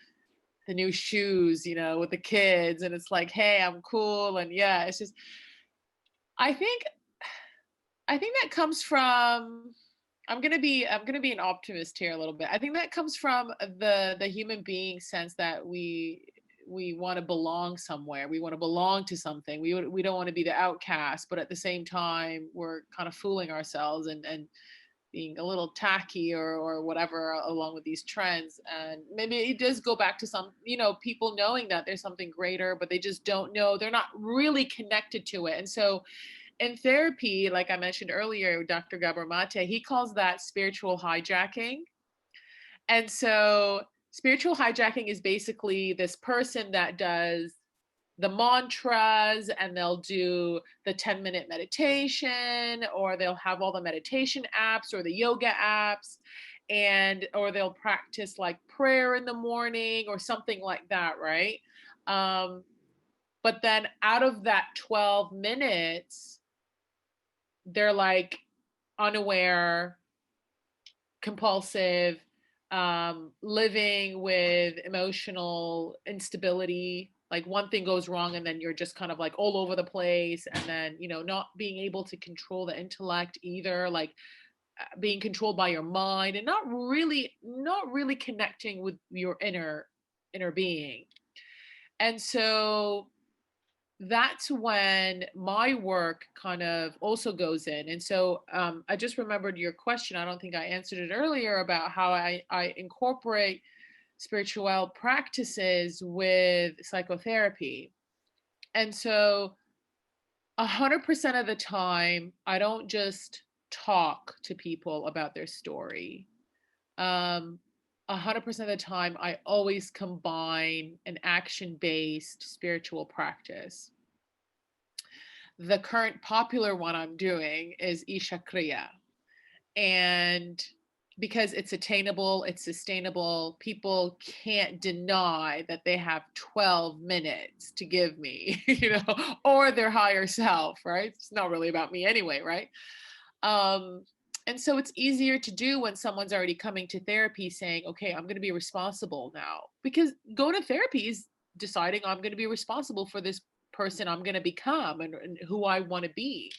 shoes, with the kids, and it's like, hey, I'm cool, and yeah, it's just. I think I think that comes from. I'm gonna be an optimist here a little bit. I think that comes from the human being sense that we want to belong somewhere. We want to belong to something. We don't want to be the outcast, but at the same time, we're kind of fooling ourselves and being a little tacky or whatever along with these trends. And maybe it does go back to some, people knowing that there's something greater, but they just don't know. They're not really connected to it. And so In therapy, like I mentioned earlier, Dr. Gabor Mate, he calls that spiritual hijacking. And so spiritual hijacking is basically this person that does the mantras, and they'll do the 10-minute meditation, or they'll have all the meditation apps or the yoga apps, and or they'll practice like prayer in the morning or something like that, right? um, but then out of that 12 minutes, they're like unaware, compulsive, living with emotional instability. Like one thing goes wrong, and then you're just kind of like all over the place. And then, not being able to control the intellect either, like being controlled by your mind, and not really connecting with your inner being. And so that's when my work kind of also goes in. And so I just remembered your question. I don't think I answered it earlier about how I incorporate spiritual practices with psychotherapy. And so 100% of the time, I don't just talk to people about their story. Um, 100% of the time, I always combine an action based spiritual practice. The current popular one I'm doing is Ishakriya. And because it's attainable, it's sustainable, people can't deny that they have 12 minutes to give me, or their higher self, right? It's not really about me anyway, right? Um, and so it's easier to do when someone's already coming to therapy saying, okay, I'm going to be responsible now. Because going to therapy is deciding I'm going to be responsible for this person I'm going to become, and who I want to be.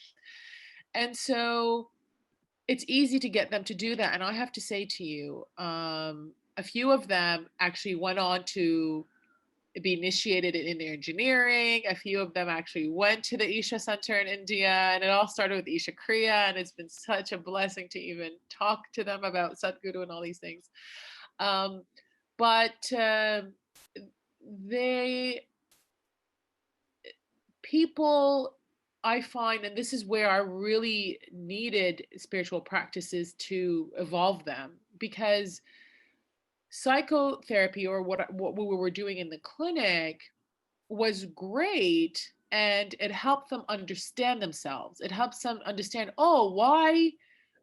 And so it's easy to get them to do that. And I have to say to you, a few of them actually went on to be initiated in engineering. A few of them actually went to the Isha Center in India, and it all started with Isha Kriya. And it's been such a blessing to even talk to them about Sadhguru and all these things. Um, but they people, I find, and this is where I really needed spiritual practices to evolve them, because psychotherapy, or what we were doing in the clinic, was great, and it helped them understand themselves. It helps them understand, oh, why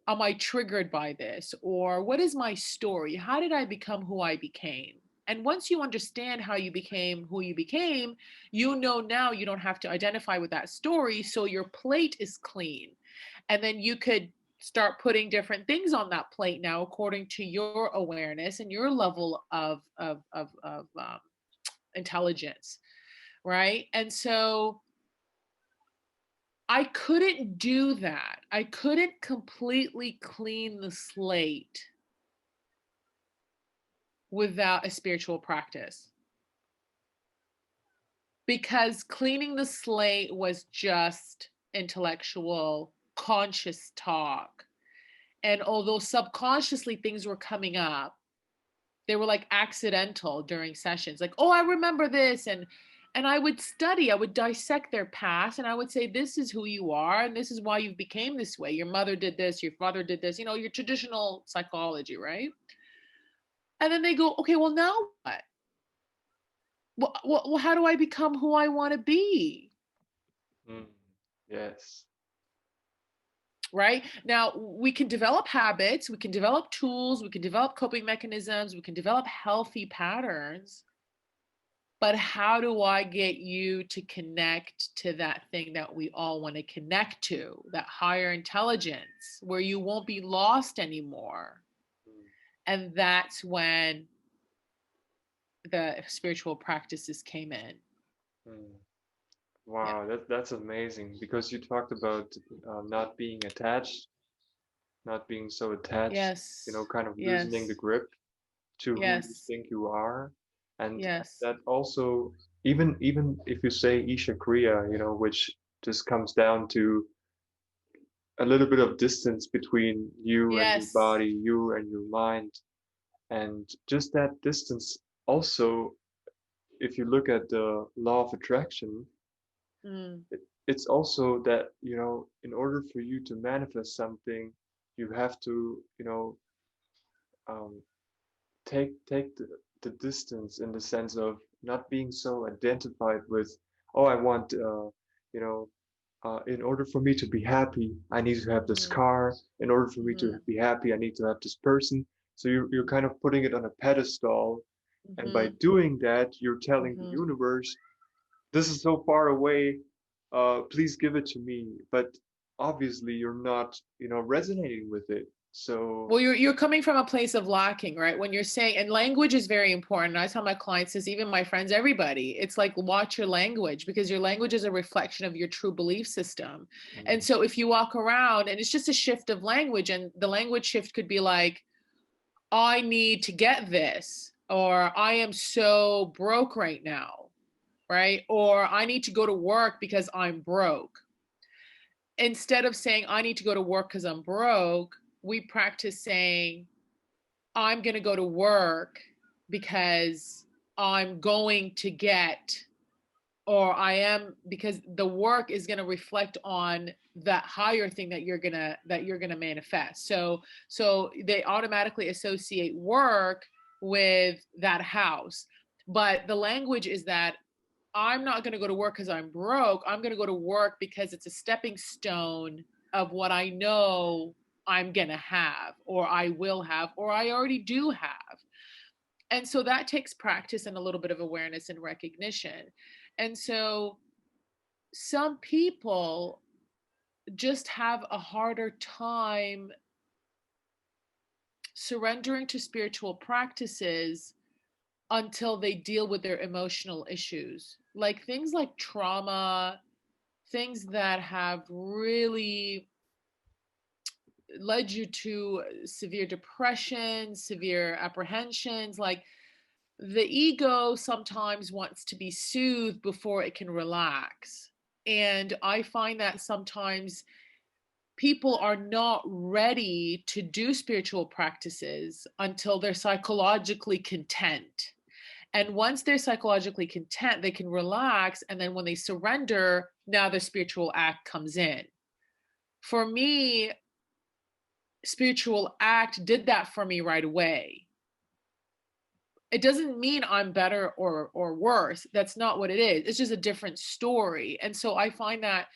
am I triggered by this? Or what is my story? How did I become who I became? And once you understand how you became who you became, now you don't have to identify with that story. So your plate is clean. And then you could start putting different things on that plate now according to your awareness and your level of intelligence, right? And so I couldn't do that. I couldn't completely clean the slate without a spiritual practice, because cleaning the slate was just intellectual, conscious talk. And although subconsciously things were coming up, they were like accidental during sessions. Like, oh, I remember this. And I would study, I would dissect their past, and I would say, this is who you are, and this is why you became this way. Your mother did this, your father did this, your traditional psychology, right? And then they go, okay, well, now what? Well, how do I become who I want to be? Mm. Yes. Right? Now, we can develop habits, we can develop tools, we can develop coping mechanisms, we can develop healthy patterns. But how do I get you to connect to that thing that we all want to connect to, that higher intelligence, where you won't be lost anymore? Mm. And that's when the spiritual practices came in. Mm. Yeah. Wow, that's amazing because you talked about not being attached, not being so attached, Yes. kind of loosening the Yes. grip to who you Yes. think you are. And Yes. that also, even if you say Isha Kriya, which just comes down to a little bit of distance between you and your Yes. body, you and your mind, and just that distance also, if you look at the law of attraction, Mm. it's also that, in order for you to manifest something, you have to, um, take the distance in the sense of not being so identified with, oh, I want, you know, in order for me to be happy, I need to have this Mhm. car. In order for me to Mhm. be happy, I need to have this person. So you're kind of putting it on a pedestal. And by Mhm. doing that, you're telling the Mhm. universe, this is so far away. Please give it to me. But obviously, you're not, resonating with it. So, Well, you're coming from a place of lacking, right? When you're saying, and language is very important. I tell my clients this, even my friends, everybody, it's like watch your language because your language is a reflection of your true belief system. And mm, so if you walk around and it's just a shift of language, and the language shift could be like, I need to get this, or I am so broke right now, right? Or I need to go to work because I'm broke. Instead of saying, I need to go to work because I'm broke, we practice saying, I'm going to go to work because I'm going to get, or I am, because the work is going to reflect on that higher thing that you're going to manifest. So they automatically associate work with that house. But the language is that I'm not going to go to work because I'm broke. I'm going to go to work because it's a stepping stone of what I know I'm going to have, or I will have, or I already do have. And so that takes practice and a little bit of awareness and recognition. And so some people just have a harder time surrendering to spiritual practices until they deal with their emotional issues, like things like trauma, things that have really led you to severe depression, severe apprehensions. Like the ego sometimes wants to be soothed before it can relax. And I find that sometimes people are not ready to do spiritual practices until they're psychologically content. And once they're psychologically content, they can relax. And then when they surrender, now the spiritual act comes in. For me, spiritual act did that for me right away. It doesn't mean I'm better or worse. That's not what it is. It's just a different story. And so I find that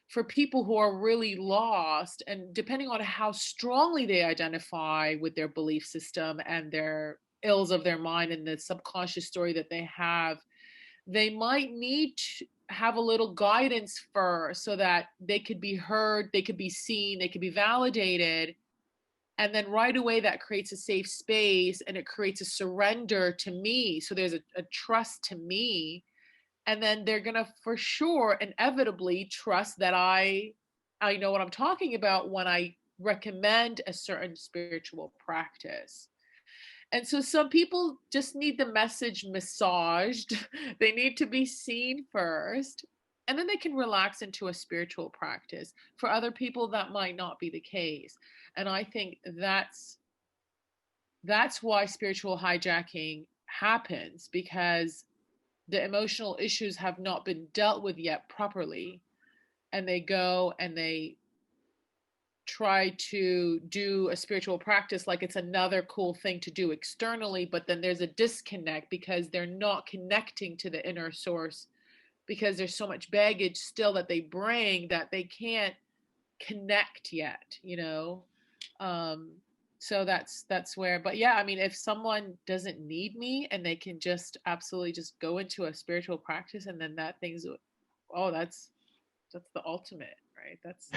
for people who are really lost, and depending on how strongly they identify with their belief system and their ills of their mind and the subconscious story that they have, they might need to have a little guidance first so that they could be heard, they could be seen, they could be validated. And then right away, that creates a safe space and it creates a surrender to me. So there's a trust to me. And then they're going to, for sure, inevitably trust that I know what I'm talking about when I recommend a certain spiritual practice. And so some people just need the message massaged. They need to be seen first, and then they can relax into a spiritual practice. For other people, that might not be the case. And I think that's why spiritual hijacking happens, because the emotional issues have not been dealt with yet properly, and they go and they try to do a spiritual practice like it's another cool thing to do externally, but then there's a disconnect because they're not connecting to the inner source, because there's so much baggage still that they bring that they can't connect yet. um so that's where, but yeah, I mean, if someone doesn't need me and they can just absolutely just go into a spiritual practice, and then that thing's, oh, that's the ultimate, right? That's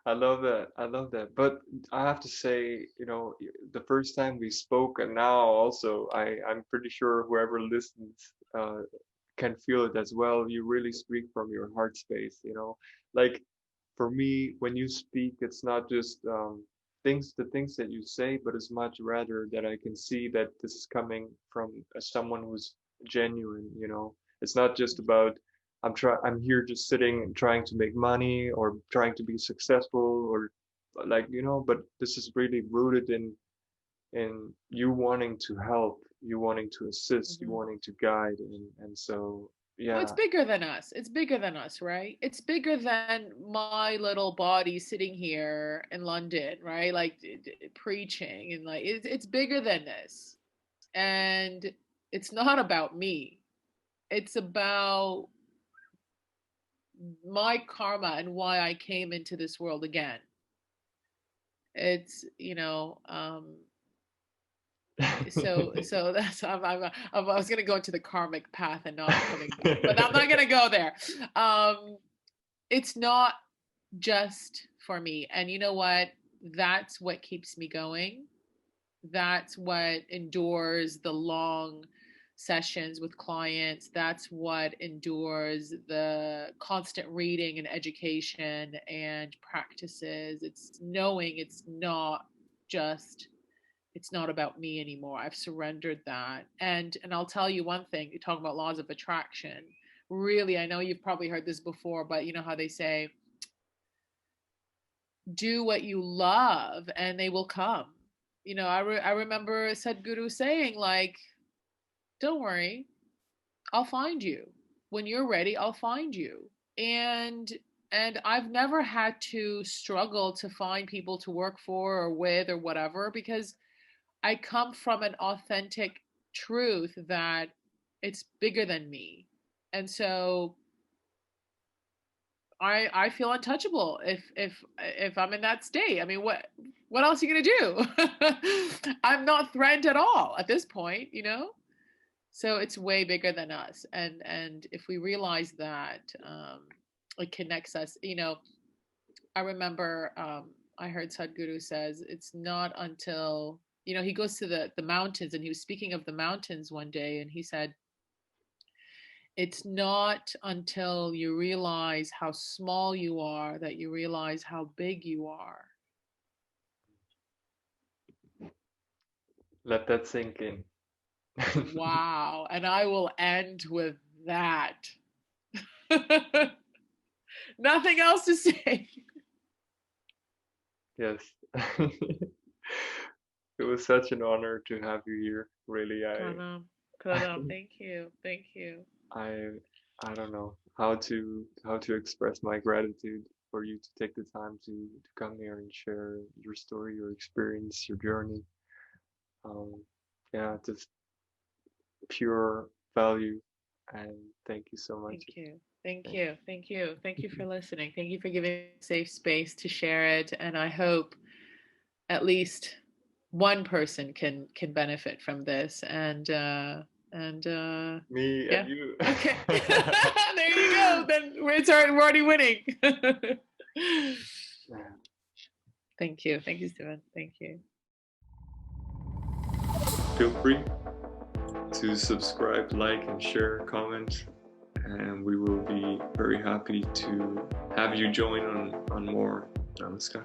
I love that. I love that. But I have to say, the first time we spoke and now also, I'm pretty sure whoever listens can feel it as well. You really speak from your heart space. Like for me, when you speak, it's not just the things that you say, but it's much rather that I can see that this is coming from someone who's genuine. It's not just about I'm here just sitting and trying to make money or trying to be successful or but this is really rooted in you wanting to help, you wanting to assist, you mhm. wanting to guide, and so Well, it's yeah. bigger than us. It's bigger than us, right? It's bigger than my little body sitting here in London, right? Like preaching and like it's bigger than this. And it's not about me. It's about my karma and why I came into this world again. It's, so that's I was gonna go into the karmic path and not coming back, but I'm not gonna go there. Um, it's not just for me, and you know what? That's what keeps me going. That's what endures the long sessions with clients. That's what endures the constant reading and education and practices. It's knowing just it's not about me anymore. I've surrendered that. And I'll tell you one thing, you talk about laws of attraction. Really, I know you've probably heard this before, but you know how they say, do what you love and they will come. I remember Sadhguru saying, like, don't worry, I'll find you. When you're ready, I'll find you. And and I've never had to struggle to find people to work for or with or whatever, because I come from an authentic truth that it's bigger than me. And so I feel untouchable if I'm in that state. I mean, what else are you gonna do? I'm not threatened at all at this point. So it's way bigger than us, and if we realize that, it connects us. I remember, I heard Sadhguru says it's not until he goes to the mountains, and he was speaking of the mountains one day, and he said it's not until you realize how small you are that you realize how big you are. Let that sink in. Wow. And I will end with that. Nothing else to say. Yes. It was such an honor to have you here. Really, Pranam. Pranam. Thank you. Thank you. I I don't know how to express my gratitude for you to take the time to come here and share your story, your experience, your journey. Um, yeah, just pure value, and thank you so much. Thank you. Thank Thank you. Thank you. Thank you for listening. Thank you for giving me a safe space to share it. And I hope at least one person can benefit from this. And me and yeah. you. Okay. There you go. Then we're already winning. Thank you. Thank you, Steven. Thank you. Feel free to subscribe, like, and share, comment, and we will be very happy to have you join on more. Namaskar.